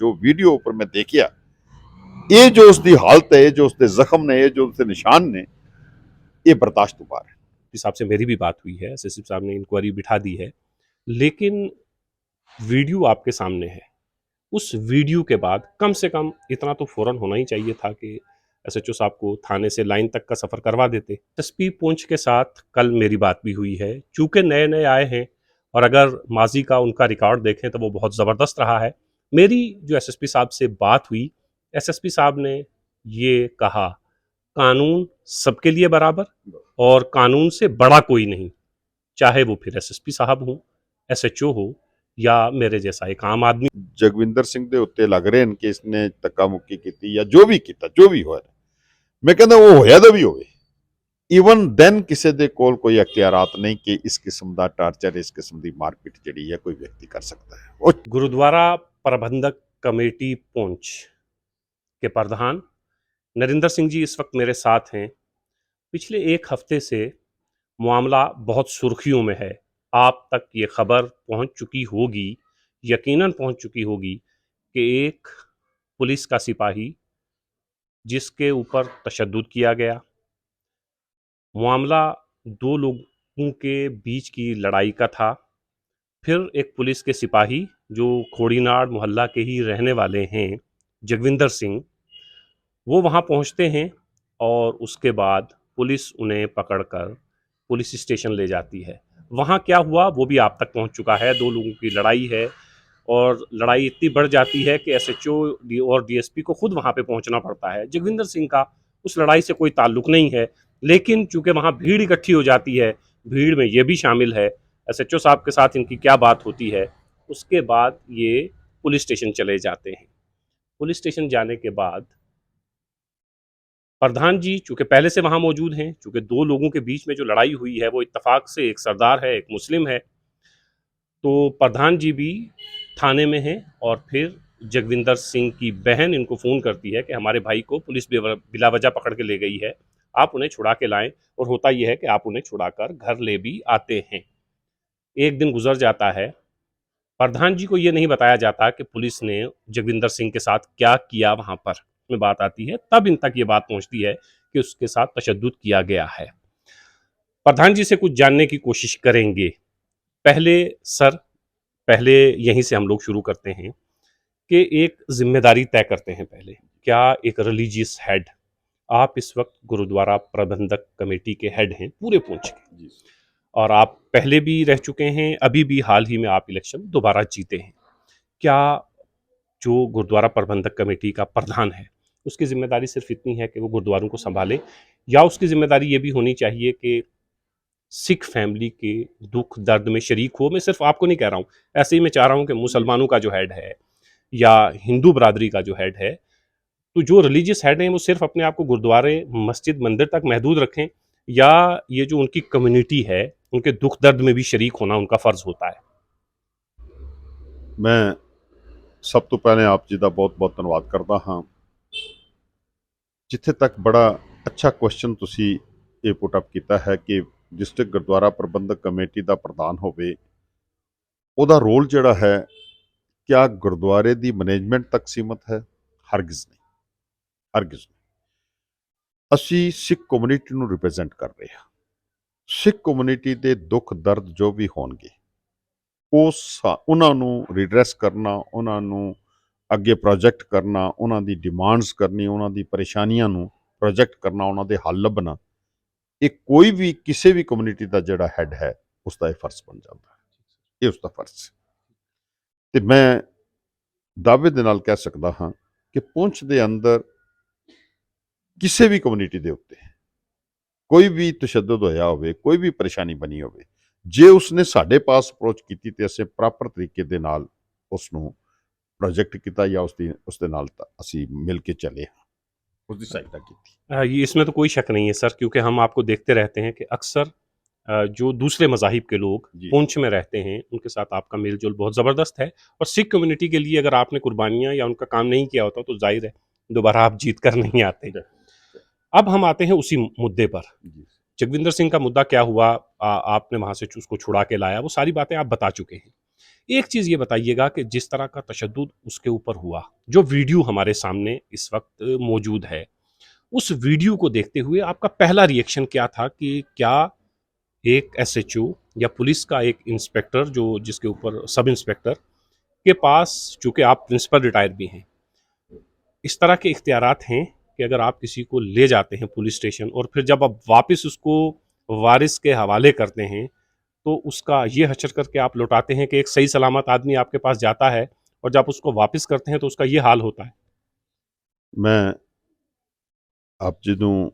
जो वीडियो पर मैं देखिया, ये जो उसकी हालत है, जो उसके जख्म ने, जो उसके निशान ने, ये बर्दाश्त तो बाहर है। हिसाब से मेरी भी बात हुई है, एसएसपी साहब ने इंक्वायरी बिठा दी है, लेकिन वीडियो आपके सामने है। उस वीडियो के बाद कम से कम इतना तो फौरन होना ही चाहिए था कि एसएचओ साहब को थाने से लाइन तक का सफ़र करवा देते। एसपी पुंछ के साथ कल मेरी बात भी हुई है, चूंकि नए नए आए हैं और अगर माजी का उनका रिकॉर्ड देखें तो वो बहुत ज़बरदस्त रहा है। मेरी जो एसएसपी साहब से बात हुई, एसएसपी साहब ने ये कहा, कानून सबके लिए बराबर और कानून से बड़ा कोई नहीं, चाहे वो फिर एसएसपी साहब हो, एसएचओ हो या मेरे जैसा एक आम आदमी। जगविंदर सिंह दे उत्ते लग रहे हैं कि इसने धक्का मुक्की की या जो भी किया, जो भी होया, मैं कहता वो होया तो भी होवे, ईवन देन किसी दे कोल कोई अख्तियारात नहीं कि इस किस्म का टार्चर, इस किस्म की मारपीट जी है कोई व्यक्ति कर सकता है। और गुरुद्वारा प्रबंधक कमेटी पुंछ के प्रधान नरिंदर सिंह जी इस वक्त मेरे साथ हैं। पिछले एक हफ्ते से मामला बहुत सुर्खियों में है। आप तक ये खबर पहुंच चुकी होगी, यकीनन पहुंच चुकी होगी कि एक पुलिस का सिपाही जिसके ऊपर तशद्दुद किया गया, मामला दो लोगों के बीच की लड़ाई का था। फिर एक पुलिस के सिपाही जो खोड़ीनाड़ मोहल्ला के ही रहने वाले हैं, जगविंदर सिंह, वो वहाँ पहुँचते हैं और उसके बाद पुलिस उन्हें पकड़कर पुलिस स्टेशन ले जाती है। वहाँ क्या हुआ वो भी आप तक पहुँच चुका है। दो लोगों की लड़ाई है और लड़ाई इतनी बढ़ जाती है कि एसएचओ और डीएसपी को खुद वहाँ पे पहुँचना पड़ता है। जगविंदर सिंह का उस लड़ाई से कोई ताल्लुक नहीं है, लेकिन चूंकि वहाँ भीड़ इकट्ठी हो जाती है, भीड़ में ये भी शामिल है, एसएचओ साहब के साथ इनकी क्या बात होती है। उसके बाद ये पुलिस स्टेशन चले जाते हैं। पुलिस स्टेशन जाने के बाद प्रधान जी चूंकि पहले से वहां मौजूद हैं, चूंकि दो लोगों के बीच में जो लड़ाई हुई है वो इत्तेफाक से एक सरदार है, एक मुस्लिम है, तो प्रधान जी भी थाने में हैं। और फिर जगविंदर सिंह की बहन इनको फ़ोन करती है कि हमारे भाई को पुलिस बिला वजह पकड़ के ले गई है, आप उन्हें छुड़ा के लाएं। और होता यह है कि आप उन्हें छुड़ाकर घर ले भी आते हैं। एक दिन गुजर जाता है, प्रधान जी को ये नहीं बताया जाता कि पुलिस ने जगविंदर सिंह के साथ क्या किया। वहां पर में बात आती है, तब इन तक ये बात पहुंचती है कि उसके साथ तशद्दुद किया गया है। प्रधान जी से कुछ जानने की कोशिश करेंगे। पहले सर, पहले यहीं से हम लोग शुरू करते हैं कि एक जिम्मेदारी तय करते हैं पहले। क्या एक रिलीजियस हेड, आप इस वक्त गुरुद्वारा प्रबंधक कमेटी के हेड हैं पूरे पुंछ के, और आप पहले भी रह चुके हैं, अभी भी हाल ही में आप इलेक्शन दोबारा जीते हैं। क्या जो गुरुद्वारा प्रबंधक कमेटी का प्रधान है उसकी जिम्मेदारी सिर्फ इतनी है कि वो गुरुद्वारों को संभाले, या उसकी जिम्मेदारी ये भी होनी चाहिए कि सिख फैमिली के दुख दर्द में शरीक हो? मैं सिर्फ आपको नहीं कह रहा हूँ, ऐसे ही मैं चाह रहा हूँ कि मुसलमानों का जो हेड है या हिंदू बरादरी का जो हेड है, तो जो रिलीजियस हेड हैं वो सिर्फ अपने आप को गुरुद्वारे मस्जिद मंदिर तक महदूद रखें, या ये जो उनकी कम्युनिटी है उनके दुख दर्द में भी शरीक होना उनका फर्ज होता है? मैं सब तो पहले आप जी का बहुत बहुत धन्यवाद करता हाँ, जिथे तक बड़ा अच्छा क्वेश्चन तुसी ये पुट अप किया है कि डिस्ट्रिक्ट गुरुद्वारा प्रबंधक कमेटी का प्रधान होवे, ਉਹਦਾ रोल ਜਿਹੜਾ है क्या गुरुद्वारे की मैनेजमेंट तक सीमित है? हरगिज नहीं, हरगिज नहीं। ਅਸੀਂ सिख कम्युनिटी ਨੂੰ रिप्रजेंट कर रहे हैं। सिख कम्युनिटी के दुख दर्द जो भी होणगे ਉਹਨਾਂ ਨੂੰ रिड्रैस करना, ਉਹਨਾਂ ਨੂੰ ਅੱਗੇ ਪ੍ਰੋਜੈਕਟ ਕਰਨਾ, ਉਹਨਾਂ ਦੀ ਡਿਮਾਂਡਸ ਕਰਨੀ, ਉਹਨਾਂ ਦੀ ਪਰੇਸ਼ਾਨੀਆਂ ਨੂੰ ਪ੍ਰੋਜੈਕਟ ਕਰਨਾ, ਉਹਨਾਂ ਦੇ ਹੱਲ ਲੱਭਣਾ, ਇਹ ਕੋਈ ਵੀ ਕਿਸੇ ਵੀ ਕਮਿਊਨਿਟੀ ਦਾ ਜਿਹੜਾ ਹੈਡ ਹੈ ਉਸ ਦਾ ਇਹ ਫਰਜ਼ ਬਣ ਜਾਂਦਾ ਹੈ। ਇਹ ਉਸ ਦਾ ਫਰਜ਼ ਹੈ ਤੇ ਮੈਂ ਦਾਅਵੇ ਦੇ ਨਾਲ ਕਹਿ ਸਕਦਾ ਹਾਂ ਕਿ ਪੁੰਛ ਦੇ ਅੰਦਰ ਕਿਸੇ ਵੀ ਕਮਿਊਨਿਟੀ ਦੇ ਉੱਤੇ ਕੋਈ ਵੀ ਤਸ਼ੱਦਦ ਹੋਇਆ ਹੋਵੇ, ਕੋਈ ਵੀ ਪਰੇਸ਼ਾਨੀ ਬਣੀ ਹੋਵੇ, ਜੇ ਉਸਨੇ ਸਾਡੇ ਪਾਸ ਅਪਰੋਚ ਕੀਤੀ ਤੇ ਅਸੀਂ ਪ੍ਰੋਪਰ ਤਰੀਕੇ ਦੇ ਨਾਲ ਉਸ ਨੂੰ प्रोजेक्ट किया या उसके नाल असी मिल के चले, उसकी सहायता की। ये इसमें तो कोई शक नहीं है सर, क्योंकि हम आपको देखते रहते हैं कि अक्सर जो दूसरे मज़ाहिब के लोग पुंछ में रहते हैं उनके साथ आपका मेल जोल बहुत ज़बरदस्त है। और सिख कम्युनिटी के लिए अगर आपने कुर्बानियाँ या उनका काम नहीं किया होता तो जाहिर है दोबारा आप जीत कर नहीं आते। अब हम आते हैं उसी मुद्दे पर। जगविंदर सिंह का मुद्दा क्या हुआ, आपने वहाँ से उसको छुड़ा के लाया, वो सारी बातें आप बता चुके हैं। एक चीज़ ये बताइएगा कि जिस तरह का तशद्दुद उसके ऊपर हुआ, जो वीडियो हमारे सामने इस वक्त मौजूद है, उस वीडियो को देखते हुए आपका पहला रिएक्शन क्या था कि क्या एक एसएचओ या पुलिस का एक इंस्पेक्टर जो जिसके ऊपर सब इंस्पेक्टर के पास, चूंकि आप प्रिंसिपल रिटायर भी हैं, इस तरह के इख्तियारात हैं कि अगर आप किसी को ले जाते हैं पुलिस स्टेशन और फिर जब आप वापस उसको वारिस के हवाले करते हैं तो उसका ये हचर करके आप लौटाते हैं कि एक सही सलामत आदमी आपके पास जाता है और जब उसको वापस करते हैं तो उसका ये हाल होता है। मैं ਆਪ ਜਦੋਂ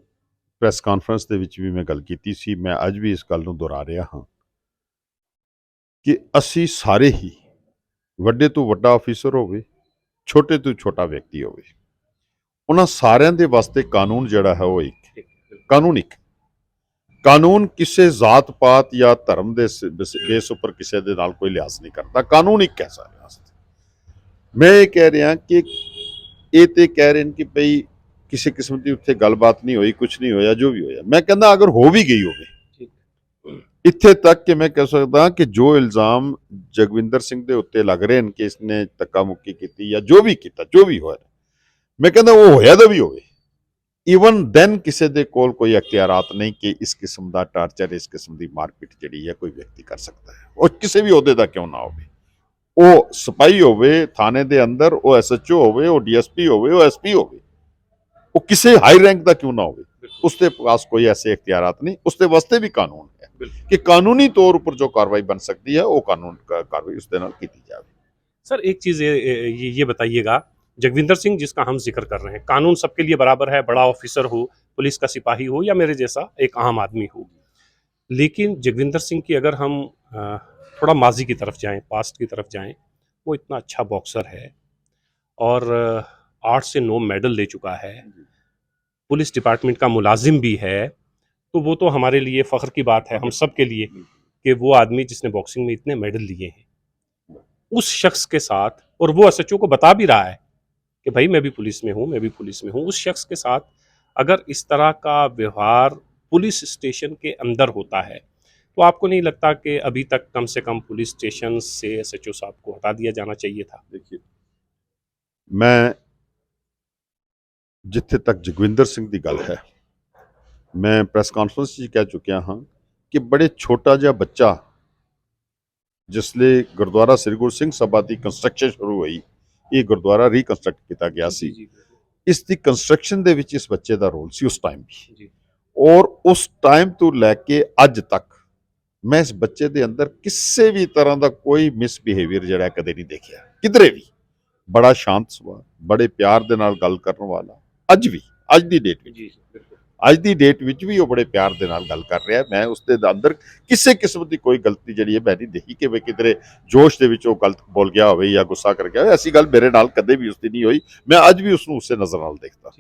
ਪ੍ਰੈਸ ਕਾਨਫਰੰਸ ਦੇ ਵਿੱਚ ਵੀ ਮੈਂ ਗੱਲ ਕੀਤੀ ਸੀ, ਮੈਂ ਅੱਜ ਵੀ ਇਸ ਗੱਲ ਨੂੰ ਦੁਹਰਾ ਰਿਹਾ ਹਾਂ ਕਿ ਅਸੀਂ ਸਾਰੇ ਹੀ, ਵੱਡੇ ਤੋਂ ਵੱਡਾ ਅਫੀਸਰ ਹੋਵੇ, ਛੋਟੇ ਤੋਂ ਛੋਟਾ ਵਿਅਕਤੀ ਹੋਵੇ, ਉਹਨਾਂ ਸਾਰਿਆਂ ਦੇ ਵਾਸਤੇ ਕਾਨੂੰਨ ਜਿਹੜਾ ਹੈ ਉਹ ਇੱਕ ਕਾਨੂੰਨ ਇੱਕ ਕਾਨੂੰਨ ਕਿਸੇ ਜ਼ਾਤ ਪਾਤ ਜਾਂ ਧਰਮ ਦੇ ਬੇਸ ਉੱਪਰ ਕਿਸੇ ਦੇ ਨਾਲ ਕੋਈ ਲਿਹਾਜ਼ ਨਹੀਂ ਕਰਦਾ। ਕਾਨੂੰਨ ਇੱਕ ਹੈ ਸਾਰਿਆਂ ਵਾਸਤੇ। ਮੈਂ ਇਹ ਕਹਿ ਰਿਹਾ ਕਿ ਇਹ ਤੇ ਕਹਿ ਰਹੇ ਨੇ ਕਿ ਭਈ ਕਿਸੇ ਕਿਸਮ ਦੀ ਉੱਥੇ ਗੱਲਬਾਤ ਨਹੀਂ ਹੋਈ, ਕੁਝ ਨਹੀਂ ਹੋਇਆ, ਜੋ ਵੀ ਹੋਇਆ। ਮੈਂ ਕਹਿੰਦਾ ਅਗਰ ਹੋ ਵੀ ਗਈ ਹੋਵੇ, ਇੱਥੇ ਤੱਕ ਕਿ ਮੈਂ ਕਹਿ ਸਕਦਾ ਕਿ ਜੋ ਇਲਜ਼ਾਮ ਜਗਵਿੰਦਰ ਸਿੰਘ ਦੇ ਉੱਤੇ ਲੱਗ ਰਹੇ ਨੇ ਕਿ ਇਸਨੇ ਧੱਕਾ ਮੁੱਕੀ ਕੀਤੀ ਜਾਂ ਜੋ ਵੀ ਕੀਤਾ, ਜੋ ਵੀ ਹੋਇਆ, ਮੈਂ ਕਹਿੰਦਾ ਉਹ ਹੋਇਆ ਤਾਂ ਵੀ ਹੋਵੇ, ਈਵਨ ਦੈਨ ਕਿਸੇ ਦੇ ਕੋਲ ਕੋਈ ਅਖਤਿਆਰਾਤ ਨਹੀਂ ਕਿ ਇਸ ਕਿਸਮ ਦਾ ਟਾਰਚਰ, ਇਸ ਕਿਸਮ ਦੀ ਮਾਰਪੀਟ ਜਿਹੜੀ ਹੈ ਕੋਈ ਵਿਅਕਤੀ ਕਰ ਸਕਦਾ ਹੈ, ਉਹ ਕਿਸੇ ਵੀ ਅਹੁਦੇ ਦਾ ਕਿਉਂ ਨਾ ਹੋਵੇ। ਉਹ ਸਿਪਾਹੀ ਹੋਵੇ ਥਾਣੇ ਦੇ ਅੰਦਰ, ਉਹ ਐਸਐਚਓ ਹੋਵੇ, ਉਹ ਡੀਐਸਪੀ ਹੋਵੇ, ਉਹ ਐਸਪੀ ਹੋਵੇ, ਉਹ ਕਿਸੇ ਹਾਈ ਰੈਂਕ ਦਾ ਕਿਉਂ ਨਾ ਹੋਵੇ, उसके पास कोई ऐसे इख्तियारात नहीं। उसके वास्ते भी कानून है कि कानूनी तौर पर जो कार्रवाई बन सकती है वो कानून कार्रवाई उसके नाल की जाए। सर एक चीज़ ये बताइएगा, जगविंदर सिंह जिसका हम जिक्र कर रहे हैं, कानून सबके लिए बराबर है, बड़ा ऑफिसर हो, पुलिस का सिपाही हो या मेरे जैसा एक आम आदमी हो, लेकिन जगविंदर सिंह की अगर हम थोड़ा माजी की तरफ जाएं, पास्ट की तरफ जाएं, वो इतना अच्छा बॉक्सर है और 8 से 9 मेडल ले चुका है, पुलिस डिपार्टमेंट का मुलाजिम भी है, तो वो तो हमारे लिए फ़ख्र की बात है, हम सब के लिए, कि वो आदमी जिसने बॉक्सिंग में इतने मेडल लिए हैं, उस शख्स के साथ, और वो एसएचओ को बता भी रहा है कि भाई मैं भी पुलिस में हूँ, मैं भी पुलिस में हूँ, उस शख्स के साथ अगर इस तरह का व्यवहार पुलिस स्टेशन के अंदर होता है तो आपको नहीं लगता कि अभी तक कम से कम पुलिस स्टेशन से एसएचओ साहब को हटा दिया जाना चाहिए था? देखिए, मैं ਜਿੱਥੇ ਤੱਕ ਜਗਵਿੰਦਰ ਸਿੰਘ ਦੀ ਗੱਲ ਹੈ, ਮੈਂ ਪ੍ਰੈਸ ਕਾਨਫਰੰਸ 'ਚ ਕਹਿ ਚੁੱਕਿਆ ਹਾਂ ਕਿ ਬੜੇ ਛੋਟਾ ਜਿਹਾ ਬੱਚਾ ਜਿਸਲੇ ਗੁਰਦੁਆਰਾ ਸ੍ਰੀ ਗੁਰੂ ਸਿੰਘ ਸਭਾ ਦੀ ਕੰਸਟਰਕਸ਼ਨ ਸ਼ੁਰੂ ਹੋਈ, ਇਹ ਗੁਰਦੁਆਰਾ ਰੀਕਨਸਟਰਕਟ ਕੀਤਾ ਗਿਆ ਸੀ, ਇਸ ਦੀ ਕੰਸਟਰਕਸ਼ਨ ਦੇ ਵਿੱਚ ਇਸ ਬੱਚੇ ਦਾ ਰੋਲ ਸੀ ਉਸ ਟਾਈਮ ਵੀ, ਔਰ ਉਸ ਟਾਈਮ ਤੋਂ ਲੈ ਕੇ ਅੱਜ ਤੱਕ ਮੈਂ ਇਸ ਬੱਚੇ ਦੇ ਅੰਦਰ ਕਿਸੇ ਵੀ ਤਰ੍ਹਾਂ ਦਾ ਕੋਈ ਮਿਸਬਿਹੇਵੀਅਰ ਜਿਹੜਾ ਕਦੇ ਨਹੀਂ ਦੇਖਿਆ, ਕਿਧਰੇ ਵੀ। ਬੜਾ ਸ਼ਾਂਤ ਸੁਭਾਅ, ਬੜੇ ਪਿਆਰ ਦੇ ਨਾਲ ਗੱਲ ਕਰਨ ਵਾਲਾ, ਅੱਜ ਵੀ, ਅੱਜ ਦੀ ਡੇਟ ਵਿੱਚ ਵੀ ਉਹ ਬੜੇ ਪਿਆਰ ਦੇ ਨਾਲ ਗੱਲ ਕਰ ਰਿਹਾ। ਮੈਂ ਉਸ ਦੇ ਅੰਦਰ ਕਿਸੇ ਕਿਸਮ ਦੀ ਕੋਈ ਗਲਤੀ ਜਿਹੜੀ ਹੈ ਮੈਂ ਨਹੀਂ ਦੇਖੀ ਕਿ ਵੀ ਕਿਧਰੇ ਜੋਸ਼ ਦੇ ਵਿੱਚ ਉਹ ਗਲਤ ਬੋਲ ਗਿਆ ਹੋਵੇ ਜਾਂ ਗੁੱਸਾ ਕਰ ਗਿਆ ਹੋਵੇ। ਐਸੀ ਗੱਲ ਮੇਰੇ ਨਾਲ ਕਦੇ ਵੀ ਉਸਦੀ ਨਹੀਂ ਹੋਈ। ਮੈਂ ਅੱਜ ਵੀ ਉਸਨੂੰ ਉਸੇ ਨਜ਼ਰ ਨਾਲ ਦੇਖਦਾ।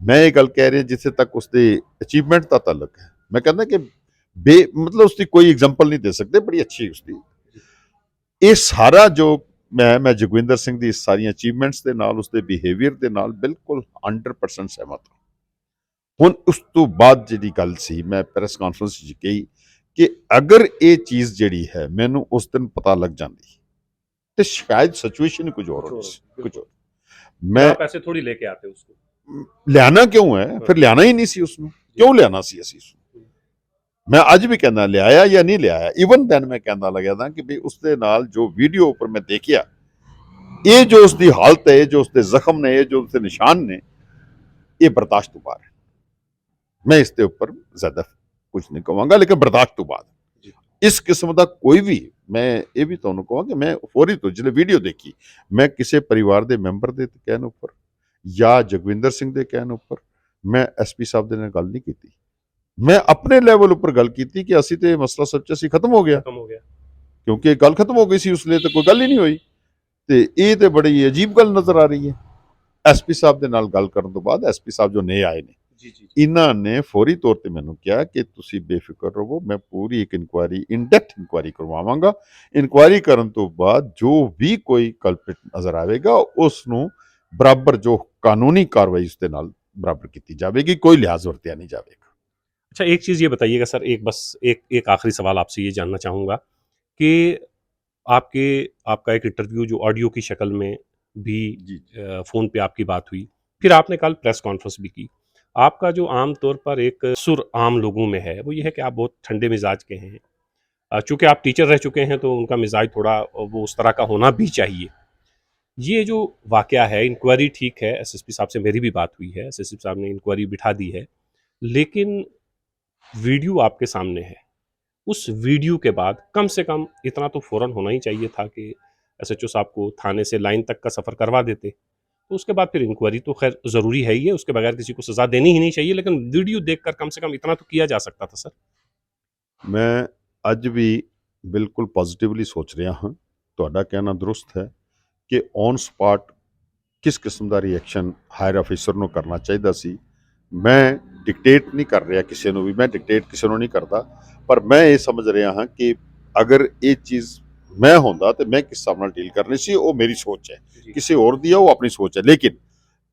ਮੈਂ ਇਹ ਗੱਲ ਕਹਿ ਰਿਹਾ ਜਿੱਥੇ ਤੱਕ ਉਸਦੇ ਅਚੀਵਮੈਂਟ ਦਾ ਤਾਲੁਕ ਹੈ, ਮੈਂ ਕਹਿੰਦਾ ਕਿ ਮਤਲਬ ਉਸਦੀ ਕੋਈ ਐਗਜ਼ਾਮਪਲ ਨਹੀਂ ਦੇ ਸਕਦੇ, ਬੜੀ ਅੱਛੀ ਉਸਦੀ ਇਹ ਸਾਰਾ ਜੋ ਮੈਂ ਜਗਵਿੰਦਰ ਸਿੰਘ ਦੀ ਸਾਰੀਆਂ ਅਚੀਵਮੈਂਟਸ ਦੇ ਨਾਲ, ਉਸਦੇ ਬਿਹੇਵੀਅਰ ਦੇ ਨਾਲ ਬਿਲਕੁਲ 100% ਸਹਿਮਤ ਹਾਂ। ਹੁਣ ਉਸ ਤੋਂ ਬਾਅਦ ਜਿਹੜੀ ਗੱਲ ਸੀ, ਮੈਂ ਪ੍ਰੈਸ ਕਾਨਫਰੰਸ 'ਚ ਕਹੀ ਕਿ ਅਗਰ ਇਹ ਚੀਜ਼ ਜਿਹੜੀ ਹੈ ਮੈਨੂੰ ਉਸ ਦਿਨ ਪਤਾ ਲੱਗ ਜਾਂਦੀ ਤੇ ਸ਼ਾਇਦ ਸਿਚੁਏਸ਼ਨ ਕੁਝ ਹੋਰ ਹੋਣੀ ਸੀ, ਕੁਝ ਹੋਰ। ਮੈਂ आप ऐसे थोड़ी लेके आते उसको, ਲਿਆਣਾ ਕਿਉਂ ਹੈ ਫਿਰ? ਲਿਆਣਾ ਹੀ ਨਹੀਂ ਸੀ ਉਸਨੂੰ, ਕਿਉਂ ਲਿਆਣਾ ਸੀ ਅਸੀਂ ਉਸਨੂੰ? ਮੈਂ ਅੱਜ ਵੀ ਕਹਿੰਦਾ ਲਿਆਇਆ ਜਾਂ ਨਹੀਂ ਲਿਆਇਆ। ਈਵਨ ਦੈਨ ਮੈਂ ਕਹਿੰਦਾ ਲੱਗਿਆ ਤਾਂ ਕਿ ਵੀ ਉਸਦੇ ਨਾਲ ਜੋ ਵੀਡੀਓ ਉੱਪਰ ਮੈਂ ਦੇਖਿਆ, ਇਹ ਜੋ ਉਸਦੀ ਹਾਲਤ ਹੈ, ਜੋ ਉਸਦੇ ਜ਼ਖਮ ਨੇ, ਇਹ ਜੋ ਉਸਦੇ ਨਿਸ਼ਾਨ ਨੇ, ਇਹ ਬਰਦਾਸ਼ਤ ਤੋਂ ਬਾਹਰ ਹੈ। ਮੈਂ ਇਸ ਦੇ ਉੱਪਰ ਜ਼ਿਆਦਾ ਕੁਝ ਨਹੀਂ ਕਹਾਂਗਾ, ਲੇਕਿਨ ਬਰਦਾਸ਼ਤ ਤੋਂ ਬਾਅਦ ਇਸ ਕਿਸਮ ਦਾ ਕੋਈ ਵੀ, ਮੈਂ ਇਹ ਵੀ ਤੁਹਾਨੂੰ ਕਹਾਂ ਕਿ ਮੈਂ ਫੌਰੀ ਤੋਂ ਜਿਹੜੇ ਵੀਡੀਓ ਦੇਖੀ, ਮੈਂ ਕਿਸੇ ਪਰਿਵਾਰ ਦੇ ਮੈਂਬਰ ਦੇ ਕਹਿਣ ਉੱਪਰ ਜਾਂ ਜਗਵਿੰਦਰ ਸਿੰਘ ਦੇ ਕਹਿਣ ਉੱਪਰ ਮੈਂ ਐਸਪੀ ਸਾਹਿਬ ਦੇ ਨਾਲ ਗੱਲ ਨਹੀਂ ਕੀਤੀ। ਮੈਂ ਆਪਣੇ ਲੈਵਲ ਉੱਪਰ ਗੱਲ ਕੀਤੀ ਕਿ ਅਸੀਂ ਤੇ ਮਸਲਾ ਸੱਚ ਅਸੀਂ ਖਤਮ ਹੋ ਗਿਆ, ਕਿਉਂਕਿ ਇਹ ਗੱਲ ਖਤਮ ਹੋ ਗਈ ਸੀ, ਉਸ ਲਈ ਤਾਂ ਕੋਈ ਗੱਲ ਹੀ ਨਹੀਂ ਹੋਈ। ਤੇ ਇਹ ਤੇ ਬੜੀ ਅਜੀਬ ਗੱਲ ਨਜ਼ਰ ਆ ਰਹੀ ਹੈ। ਐਸਪੀ ਸਾਹਿਬ ਦੇ ਨਾਲ ਗੱਲ ਕਰਨ ਤੋਂ ਬਾਅਦ ਐਸਪੀ ਸਾਹਿਬ ਜੋ ਨਏ ਆਏ ਨੇ, ਇਹਨਾਂ ਨੇ ਫੌਰੀ ਤੌਰ ਤੇ ਮੈਨੂੰ ਕਿਹਾ ਕਿ ਤੁਸੀਂ ਬੇਫਿਕਰ ਰਹੋ, ਮੈਂ ਪੂਰੀ ਇੱਕ ਇਨਕੁਆਇਰੀ, ਇਨ ਡੈਪਥ ਇਨਕੁਆਇਰੀ ਕਰਵਾਵਾਂਗਾ। ਇਨਕੁਆਇਰੀ ਕਰਨ ਤੋਂ ਬਾਅਦ ਜੋ ਵੀ ਕੋਈ ਕਲਪਿਟ ਨਜ਼ਰ ਆਵੇਗਾ ਉਸ ਨੂੰ ਬਰਾਬਰ ਜੋ ਕਾਨੂੰਨੀ ਕਾਰਵਾਈ ਉਸ ਦੇ ਨਾਲ ਬਰਾਬਰ ਕੀਤੀ ਜਾਵੇਗੀ, ਕੋਈ ਲਿਹਾਜ਼ ਵਰਤਿਆ नहीं जाएगा। अच्छा एक चीज़ ये बताइएगा सर, एक आखिरी सवाल आपसे ये जानना चाहूँगा कि आपका एक इंटरव्यू जो ऑडियो की शक्ल में भी जी। फ़ोन पे आपकी बात हुई, फिर आपने कल प्रेस कॉन्फ्रेंस भी की। आपका जो आम तौर पर एक सुर आम लोगों में है, वो ये है कि आप बहुत ठंडे मिजाज के हैं। चूँकि आप टीचर रह चुके हैं, तो उनका मिजाज थोड़ा वो उस तरह का होना भी चाहिए। ये जो वाक़या है, इंक्वायरी ठीक है, एसएसपी साहब से मेरी भी बात हुई है, एसएसपी साहब ने इंक्वायरी बिठा दी है, लेकिन वीडियो आपके सामने है। उस वीडियो के बाद कम से कम इतना तो फ़ौरन होना ही चाहिए था कि एसएचओ साहब को थाने से लाइन तक का सफ़र करवा देते। तो उसके बाद फिर इंक्वायरी तो खैर ज़रूरी है ही है, उसके बगैर किसी को सज़ा देनी ही नहीं चाहिए, लेकिन वीडियो देखकर कम से कम इतना तो किया जा सकता था सर। ਮੈਂ ਅੱਜ ਵੀ ਬਿਲਕੁਲ ਪੋਜ਼ਿਟਿਵਲੀ ਸੋਚ ਰਿਹਾ ਹਾਂ। ਤੁਹਾਡਾ ਕਹਿਣਾ ਦਰੁਸਤ ਹੈ ਕਿ ਔਨ ਸਪਾਟ ਕਿਸ ਕਿਸਮ ਦਾ ਰਿਐਕਸ਼ਨ ਹਾਇਰ ਅਫੀਸਰ ਨੂੰ ਕਰਨਾ ਚਾਹੀਦਾ ਸੀ। ਮੈਂ ਡਿਕਟੇਟ ਨਹੀਂ ਕਰ ਰਿਹਾ ਕਿਸੇ ਨੂੰ ਵੀ, ਮੈਂ ਡਿਕਟੇਟ ਕਿਸੇ ਨੂੰ ਨਹੀਂ ਕਰਦਾ, ਪਰ ਮੈਂ ਇਹ ਸਮਝ ਰਿਹਾ ਹਾਂ ਕਿ ਅਗਰ ਇਹ ਚੀਜ਼ ਮੈਂ ਹੁੰਦਾ ਤੇ ਮੈਂ ਕਿਸ ਹਿਸਾਬ ਨਾਲ ਡੀਲ ਕਰਨੀ ਸੀ, ਉਹ ਮੇਰੀ ਸੋਚ ਹੈ। ਕਿਸੇ ਹੋਰ ਦੀ ਹੈ, ਉਹ ਆਪਣੀ ਸੋਚ ਹੈ। ਲੇਕਿਨ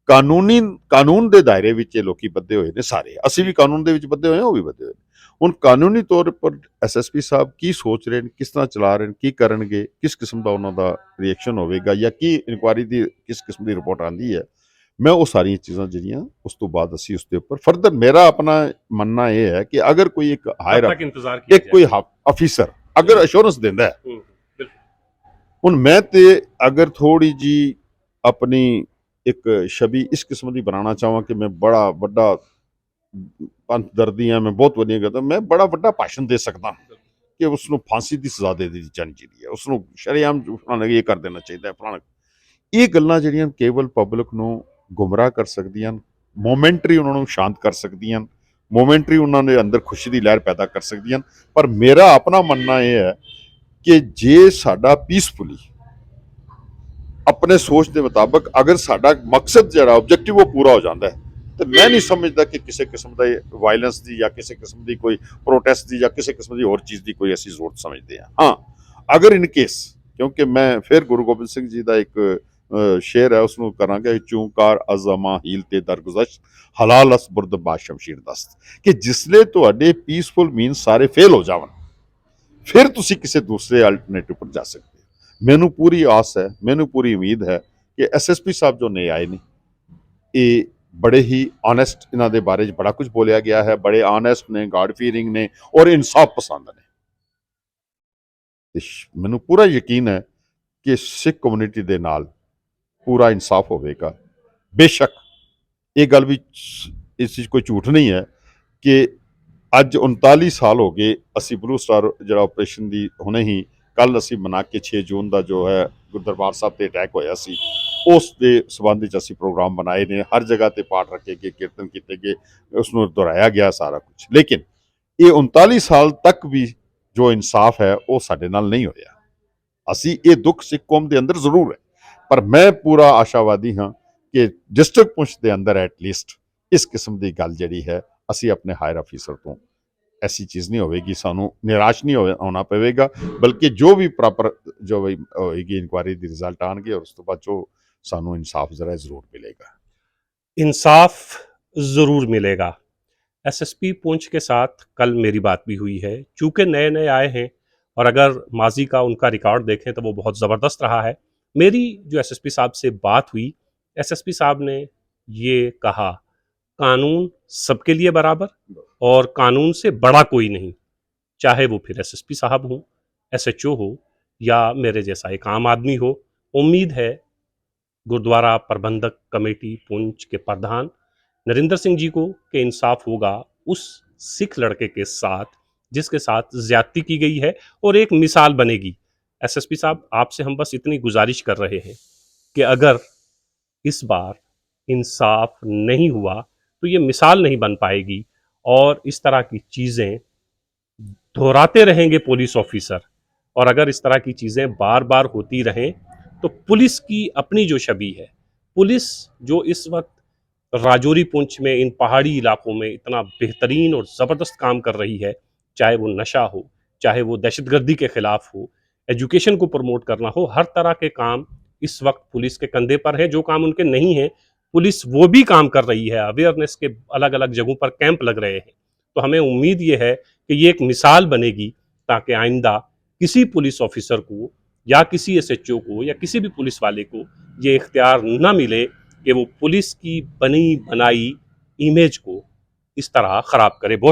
ਕਾਨੂੰਨ ਦੇ ਦਾਇਰੇ ਵਿੱਚ ਇਹ ਲੋਕੀ ਬੱਧੇ ਹੋਏ ਨੇ ਸਾਰੇ। ਅਸੀਂ ਵੀ ਕਾਨੂੰਨ ਦੇ ਵਿੱਚ ਬੱਧੇ ਹੋਏ ਹਾਂ, ਉਹ ਵੀ ਬੱਧੇ ਹੋਏ ਨੇ। ਹੁਣ ਕਾਨੂੰਨੀ ਤੌਰ ਪਰ ਐਸਐਸਪੀ ਸਾਹਿਬ ਕੀ ਸੋਚ ਰਹੇ ਨੇ, ਕਿਸ ਤਰ੍ਹਾਂ ਚਲਾ ਰਹੇ ਨੇ, ਕੀ ਕਰਨਗੇ, ਕਿਸ ਕਿਸਮ ਦਾ ਉਹਨਾਂ ਦਾ ਰਿਐਕਸ਼ਨ ਹੋਵੇਗਾ, ਜਾਂ ਕੀ ਇਨਕੁਆਇਰੀ ਦੀ ਕਿਸ ਕਿਸਮ ਦੀ ਰਿਪੋਰਟ ਆਉਂਦੀ ਹੈ, ਮੈਂ ਉਹ ਸਾਰੀਆਂ ਚੀਜ਼ਾਂ ਜਿਹੜੀਆਂ ਉਸ ਤੋਂ ਬਾਅਦ ਅਸੀਂ ਉਸ ਦੇ ਉੱਪਰ ਫਰਦਰ, ਮੇਰਾ ਆਪਣਾ ਮੰਨਣਾ ਇਹ ਹੈ ਕਿ ਅਗਰ ਕੋਈ ਇੱਕ कब ਹਾਇਰ तक इंतज़ार किया ਇੱਕ ਕੋਈ जाए? ਅਫੀਸਰ ਅਗਰ ਅਸ਼ੋਰੈਂਸ ਦਿੰਦਾ ਹੈ, बिल्कुल। ਹੁਣ ਮੈਂ ਤੇ ਅਗਰ ਥੋੜੀ ਜੀ ਆਪਣੀ ਇੱਕ ਛਵੀ ਇਸ ਕਿਸਮ ਦੀ ਬਣਾਉਣਾ ਚਾਹਾਂ ਕਿ ਮੈਂ ਬੜਾ ਵੱਡਾ ਪੰਥ ਦਰਦੀ ਹਾਂ, ਮੈਂ ਬਹੁਤ ਵਧੀਆ ਕਰਦਾ, ਮੈਂ ਬੜਾ ਵੱਡਾ ਭਾਸ਼ਣ ਦੇ ਸਕਦਾ ਕਿ ਉਸ ਨੂੰ ਫਾਂਸੀ ਦੀ ਸਜ਼ਾ ਦੇ ਦਿੱਤੀ ਜਾਣੀ ਚਾਹੀਦੀ ਹੈ, ਉਸ ਨੂੰ ਸ਼ਰੇਆਮ ਫਲਾਣਾ ਇਹ ਕਰ ਦੇਣਾ ਚਾਹੀਦਾ ਹੈ, ਫਲਾਣਾ। ਇਹ ਗੱਲਾਂ ਜਿਹੜੀਆਂ ਕੇਵਲ ਪਬਲਿਕ ਨੂੰ ਗੁੰਮਰਾਹ ਕਰ ਸਕਦੀਆਂ ਹਨ, ਮੋਮੈਂਟਰੀ ਉਹਨਾਂ ਨੂੰ ਸ਼ਾਂਤ ਕਰ ਸਕਦੀਆਂ ਹਨ, ਮੋਮੈਂਟਰੀ ਉਹਨਾਂ ਦੇ ਅੰਦਰ ਖੁਸ਼ੀ ਦੀ ਲਹਿਰ ਪੈਦਾ ਕਰ ਸਕਦੀਆਂ ਹਨ। ਪਰ ਮੇਰਾ ਆਪਣਾ ਮੰਨਣਾ ਇਹ ਹੈ ਕਿ ਜੇ ਸਾਡਾ ਪੀਸਫੁਲੀ ਆਪਣੇ ਸੋਚ ਦੇ ਮੁਤਾਬਕ ਅਗਰ ਸਾਡਾ ਮਕਸਦ ਜਿਹੜਾ ਆਬਜੈਕਟਿਵ ਉਹ ਪੂਰਾ ਹੋ ਜਾਂਦਾ ਹੈ, ਤੇ ਮੈਂ ਨਹੀਂ ਸਮਝਦਾ ਕਿ ਕਿਸੇ ਕਿਸਮ ਦਾ ਵਾਇਲੈਂਸ ਦੀ ਜਾਂ ਕਿਸੇ ਕਿਸਮ ਦੀ ਕੋਈ ਪ੍ਰੋਟੈਸਟ ਦੀ ਜਾਂ ਕਿਸੇ ਕਿਸਮ ਦੀ ਹੋਰ ਚੀਜ਼ ਦੀ ਕੋਈ ਅਸੀਂ ਜ਼ਰੂਰਤ ਸਮਝਦੇ ਹਾਂ। ਹਾਂ, ਅਗਰ ਇਨ ਕੇਸ, ਕਿਉਂਕਿ ਮੈਂ ਫਿਰ ਗੁਰੂ ਗੋਬਿੰਦ ਸਿੰਘ ਜੀ ਦਾ ਇੱਕ ਸ਼ੇਰ ਹੈ, ਉਸ ਨੂੰ ਕਰਾਂਗਾ, ਚੂੰਕਾਰ ਅਜ਼ਮਾ ਹੀਲ ਤੇ ਦਰਗੁਜ਼ਸ਼ ਹਲਾਲ ਅਸਬੁਰਦ ਬਾ ਸ਼ਮਸ਼ੀਰ ਦਸਤ, ਕਿ ਜਿਸਲੇ ਤੁਹਾਡੇ ਪੀਸਫੁਲ ਮੀਨ ਸਾਰੇ ਫੇਲ ਹੋ ਜਾਵਣ, ਫਿਰ ਤੁਸੀਂ ਕਿਸੇ ਦੂਸਰੇ ਅਲਟਰਨੇਟਿਵ ਪਰ ਜਾ ਸਕਦੇ ਹੋ। ਮੈਨੂੰ ਪੂਰੀ ਆਸ ਹੈ, ਮੈਨੂੰ ਪੂਰੀ ਉਮੀਦ ਹੈ ਕਿ ਐਸਐਸਪੀ ਸਾਹਿਬ ਜੋ ਨਏ ਆਏ ਨੇ, ਇਹ ਬੜੇ ਹੀ ਆਨੈਸਟ, ਇਹਨਾਂ ਦੇ ਬਾਰੇ 'ਚ ਬੜਾ ਕੁਝ ਬੋਲਿਆ ਗਿਆ ਹੈ, ਬੜੇ ਆਨੈਸਟ ਨੇ, ਗਾਡ ਫੀਰਿੰਗ ਨੇ ਔਰ ਇਨਸਾਫ ਪਸੰਦ ਨੇ। ਤੇ ਮੈਨੂੰ ਪੂਰਾ ਯਕੀਨ ਹੈ ਕਿ ਸਿੱਖ ਕਮਿਊਨਿਟੀ ਦੇ ਨਾਲ ਪੂਰਾ ਇਨਸਾਫ ਹੋਵੇਗਾ। ਬੇਸ਼ੱਕ ਇਹ ਗੱਲ ਵੀ ਇਸ 'ਚ ਕੋਈ ਝੂਠ ਨਹੀਂ ਹੈ ਕਿ ਅੱਜ 39 ਸਾਲ ਹੋ ਗਏ ਅਸੀਂ ਬਲੂ ਸਟਾਰ ਜਿਹੜਾ ਆਪਰੇਸ਼ਨ ਦੀ, ਹੁਣੇ ਹੀ ਕੱਲ ਅਸੀਂ ਮਨਾ ਕੇ 6 ਜੂਨ ਦਾ ਜੋ ਹੈ ਗੁਰਦਰਬਾਰ ਸਾਹਿਬ ਤੇ ਅਟੈਕ ਹੋਇਆ ਸੀ, ਉਸ ਦੇ ਸਬੰਧ ਵਿੱਚ ਅਸੀਂ ਪ੍ਰੋਗਰਾਮ ਬਣਾਏ ਨੇ, ਹਰ ਜਗ੍ਹਾ ਤੇ ਪਾਠ ਰੱਖੇ ਗਏ, ਕੀਰਤਨ ਕੀਤੇ ਗਏ, ਉਸ ਨੂੰ ਦੁਹਰਾਇਆ ਗਿਆ ਸਾਰਾ ਕੁਝ। ਲੇਕਿਨ ਇਹ 39 ਸਾਲ ਤੱਕ ਵੀ ਜੋ ਇਨਸਾਫ ਹੈ ਉਹ ਸਾਡੇ ਨਾਲ ਨਹੀਂ ਹੋਇਆ। ਅਸੀਂ ਇਹ ਦੁੱਖ ਸਿੱਖ ਕੌਮ ਦੇ ਅੰਦਰ ਜ਼ਰੂਰ ਹੈ, ਪਰ ਮੈਂ ਪੂਰਾ ਆਸ਼ਾਵਾਦੀ ਹਾਂ ਕਿ ਡਿਸਟ੍ਰਿਕਟ ਪੁੰਛ ਦੇ ਅੰਦਰ ਐਟਲੀਸਟ ਇਸ ਕਿਸਮ ਦੀ ਗੱਲ ਜਿਹੜੀ ਹੈ, ਅਸੀਂ ਆਪਣੇ ਹਾਇਰ ਅਫੀਸਰ ਤੋਂ ਐਸੀ ਚੀਜ਼ ਨਹੀਂ ਹੋਵੇਗੀ, ਸਾਨੂੰ ਨਿਰਾਸ਼ ਨਹੀਂ ਹੋਣਾ ਪਵੇਗਾ, ਬਲਕਿ ਜੋ ਵੀ ਪ੍ਰੋਪਰ ਜੋ ਹੋਏਗੀ ਇਨਕੁਆਇਰੀ ਦੀ ਰਿਜ਼ਲਟ ਆਉਣਗੇ, ਔਰ ਉਸ ਤੋਂ ਬਾਅਦ ਜੋ ਸਾਨੂੰ ਇਨਸਾਫ ਜ਼ਰਾ ਜ਼ਰੂਰ ਮਿਲੇਗਾ। इंसाफ ज़रूर मिलेगा। एसएसपी पुंछ के साथ कल मेरी बात भी हुई है। चूँकि नए-नए आए हैं और अगर माज़ी का उनका रिकॉर्ड देखें तो वो बहुत ज़बरदस्त रहा है। मेरी जो एसएसपी साहब से बात हुई, एसएसपी साहब ने ये कहा, कानून सबके लिए बराबर और कानून से बड़ा कोई नहीं, चाहे वो फिर एसएसपी साहब हों, एसएचओ हो या मेरे जैसा एक आम आदमी हो। उम्मीद है गुरुद्वारा प्रबंधक कमेटी पुंछ के प्रधान नरेंद्र सिंह जी को कि इंसाफ होगा उस सिख लड़के के साथ जिसके साथ ज्यादती की गई है और एक मिसाल बनेगी। एसएसपी साहब, आपसे हम बस इतनी गुजारिश कर रहे हैं कि अगर इस बार इंसाफ नहीं हुआ तो ये मिसाल नहीं बन पाएगी और इस तरह की चीज़ें दोहराते रहेंगे पुलिस ऑफिसर, और अगर इस तरह की चीज़ें बार बार होती रहें तो पुलिस की अपनी जो छवि है, पुलिस जो इस वक्त राजौरी पुंछ में इन पहाड़ी इलाकों में इतना बेहतरीन और ज़बरदस्त काम कर रही है, चाहे वो नशा हो, चाहे वो दहशतगर्दी के ख़िलाफ़ हो, एजुकेशन को प्रमोट करना हो, हर तरह के काम इस वक्त पुलिस के कंधे पर है। जो काम उनके नहीं है, पुलिस वो भी काम कर रही है। अवेयरनेस के अलग अलग जगहों पर कैंप लग रहे हैं। तो हमें उम्मीद ये है कि ये एक मिसाल बनेगी ताकि आइंदा किसी पुलिस ऑफिसर को या किसी एसएचओ को या किसी भी पुलिस वाले को ये इख्तियार ना मिले कि वो पुलिस की बनी बनाई इमेज को इस तरह ख़राब करे। बहुत